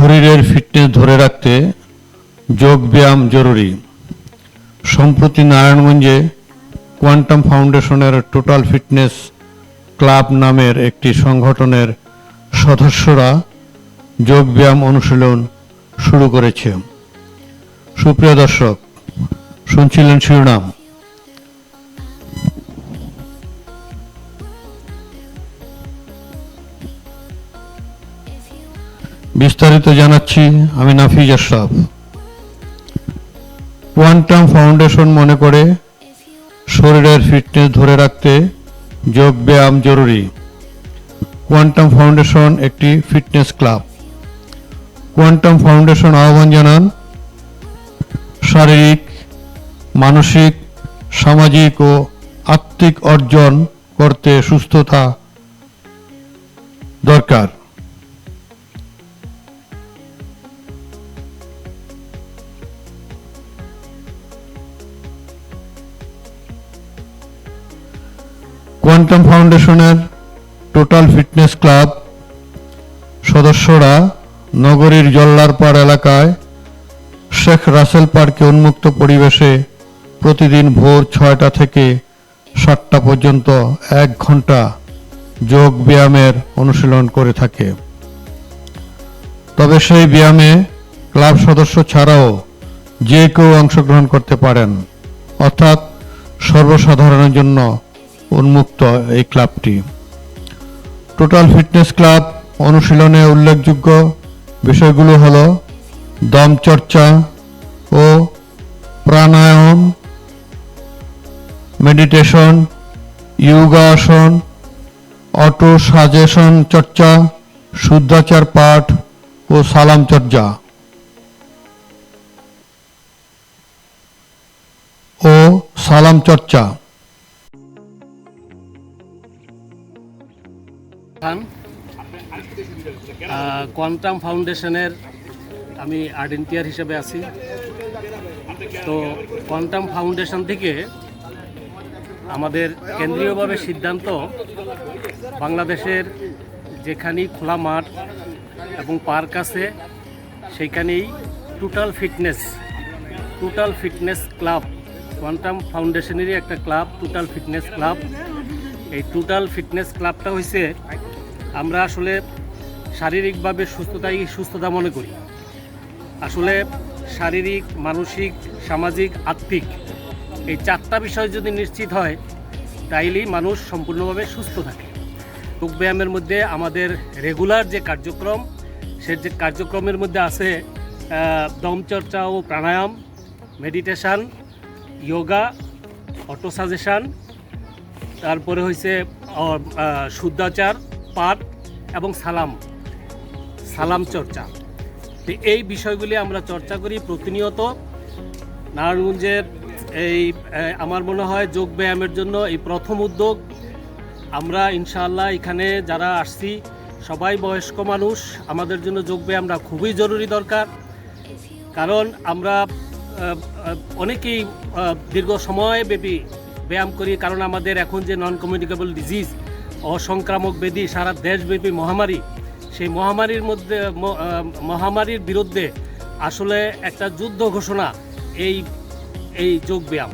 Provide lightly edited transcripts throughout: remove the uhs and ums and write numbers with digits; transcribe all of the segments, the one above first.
শরীরের ফিটনেস ধরে রাখতে যোগ ব্যায়াম জরুরি। সম্প্রতি নারায়ণগঞ্জে কোয়ান্টাম ফাউন্ডেশনের টোটাল ফিটনেস ক্লাব নামের একটি সংগঠনের সদস্যরা যোগ ব্যায়াম অনুশীলন শুরু করেছে। সুপ্রিয় দর্শক, শুনছিলেন শিরোনাম। বিস্তারিত জানাচ্ছি আমি নাফিজ আশরাফ। কোয়ান্টাম ফাউন্ডেশন মনে করে শরীরের ফিটনেস ধরে রাখতে যোগ ব্যায়াম জরুরি। কোয়ান্টাম ফাউন্ডেশন একটি ফিটনেস ক্লাব। কোয়ান্টাম ফাউন্ডেশন আহ্বান জানান শারীরিক, মানসিক, সামাজিক ও আত্মিক অর্জন করতে সুস্থতা দরকার। কোয়ান্টাম ফাউন্ডেশনের টোটাল ফিটনেস ক্লাব সদস্যরা নগরীর জল্লারপাড় এলাকায় শেখ রাসেল পার্কে উন্মুক্ত পরিবেশে প্রতিদিন ভোর 6টা থেকে 7টা পর্যন্ত 1 ঘন্টা যোগ ব্যায়ামের অনুশীলন করে থাকে। তবে সেই ব্যায়ামে ক্লাব সদস্য ছাড়াও যে কেউ অংশগ্রহণ করতে পারেন, অর্থাৎ সর্বসাধারণের জন্য উন্মুক্ত এই ক্লাবটি। টোটাল ফিটনেস ক্লাব অনুশীলনে উল্লেখযোগ্য বিষয়গুলো হল দম চর্চা ও প্রাণায়াম, মেডিটেশন, যোগাসন, অটো সাজেশন চর্চা, শুদ্ধাচার পাঠ ও সালাম চর্চা কোয়ান্টাম ফাউন্ডেশনের আমি আইডেন্টিয়ার হিসেবে আছি। তো কোয়ান্টাম ফাউন্ডেশন থেকে আমাদের কেন্দ্রীয়ভাবে সিদ্ধান্ত, বাংলাদেশের যেখানেই খোলা মাঠ এবং পার্ক আছে সেইখানেই টোটাল ফিটনেস ক্লাব, কোয়ান্টাম ফাউন্ডেশনেরই একটা ক্লাব, টোটাল ফিটনেস ক্লাব। এই টোটাল ফিটনেস ক্লাবটা হয়েছে, আমরা আসলে শারীরিকভাবে সুস্থতা মনে করি। আসলে শারীরিক, মানসিক, সামাজিক, আত্মিক এই 4টা বিষয় যদি নিশ্চিত হয় তাইলেই মানুষ সম্পূর্ণভাবে সুস্থ থাকে। যোগ ব্যায়ামের মধ্যে আমাদের রেগুলার যে কার্যক্রম, সে যে কার্যক্রমের মধ্যে আছে দমচর্চা ও প্রাণায়াম, মেডিটেশান, যোগা, অটো সাজেশান, তারপরে হয়েছে শুদ্ধাচার পাঠ এবং সালাম চর্চা। তো এই বিষয়গুলি আমরা চর্চা করি প্রতিনিয়ত। নারায়ণগঞ্জের এই আমার মনে হয় যোগ ব্যায়ামের জন্য এই প্রথম উদ্যোগ। আমরা ইনশাআল্লাহ এখানে যারা আসছি সবাই বয়স্ক মানুষ, আমাদের জন্য যোগ ব্যায়ামটা খুবই জরুরি দরকার। কারণ আমরা অনেকেই দীর্ঘ সময়ব্যাপী ব্যায়াম করি, কারণ আমাদের এখন যে নন কমিউনিকেবল ডিজিজ, অসংক্রামক ব্যাধি, সারা দেশব্যাপী মহামারী, সেই মহামারীর বিরুদ্ধে আসলে একটা যুদ্ধ ঘোষণা এই যোগ ব্যায়াম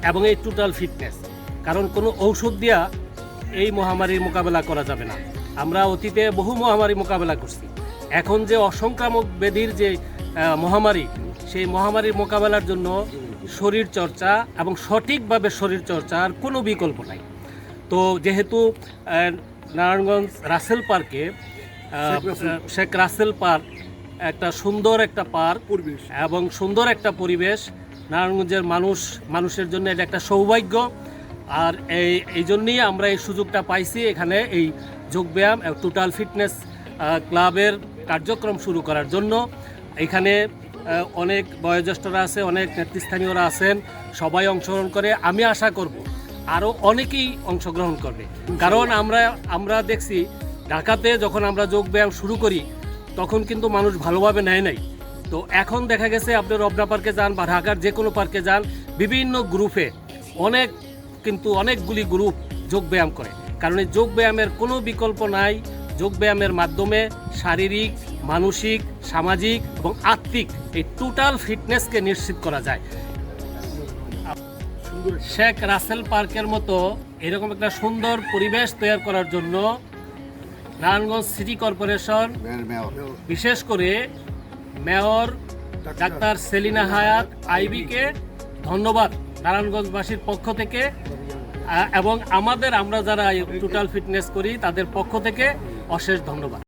এবং এই টোটাল ফিটনেস। কারণ কোনো ঔষধ দিয়া এই মহামারীর মোকাবেলা করা যাবে না। আমরা অতীতে বহু মহামারী মোকাবেলা করছি, এখন যে অসংক্রামক ব্যাধির যে মহামারী, সেই মহামারীর মোকাবেলার জন্য শরীর চর্চা এবং সঠিকভাবে শরীর চর্চার কোনো বিকল্প নাই। তো যেহেতু নারায়ণগঞ্জ রাসেল পার্কে শেখ রাসেল পার্ক একটা সুন্দর একটা পার্ক এবং সুন্দর একটা পরিবেশ, নারায়ণগঞ্জের মানুষের জন্য এটা একটা সৌভাগ্য। আর এই জন্যই আমরা এই সুযোগটা পাইছি এখানে এই যোগব্যায়াম টোটাল ফিটনেস ক্লাবের কার্যক্রম শুরু করার জন্য। এখানে অনেক বয়োজ্যেষ্ঠরা আছে, অনেক নেতৃস্থানীয়রা আছেন, সবাই অংশগ্রহণ করে। আমি আশা করব আরও অনেকেই অংশগ্রহণ করবে। কারণ আমরা দেখছি ঢাকাতে যখন আমরা যোগব্যায়াম শুরু করি তখন কিন্তু মানুষ ভালোভাবে নেয় নাই। তো এখন দেখা গেছে আপনি রমনা পার্কে যান বা ঢাকার যে কোনো পার্কে যান, বিভিন্ন গ্রুপে অনেকগুলি গ্রুপ যোগব্যায়াম করে। কারণ এই যোগব্যায়ামের কোনো বিকল্প নাই। যোগব্যায়ামের মাধ্যমে শারীরিক, মানসিক, সামাজিক এবং আত্মিক এই টোটাল ফিটনেসকে নিশ্চিত করা যায়। শেখ রাসেল পার্কের মতো এরকম একটা সুন্দর পরিবেশ তৈরি করার জন্য নারায়ণগঞ্জ সিটি কর্পোরেশন, বিশেষ করে মেয়র ডাক্তার সেলিনা হায়াত আইবিকে ধন্যবাদ নারায়ণগঞ্জবাসীর পক্ষ থেকে, এবং আমরা যারা টোটাল ফিটনেস করি তাদের পক্ষ থেকে অশেষ ধন্যবাদ।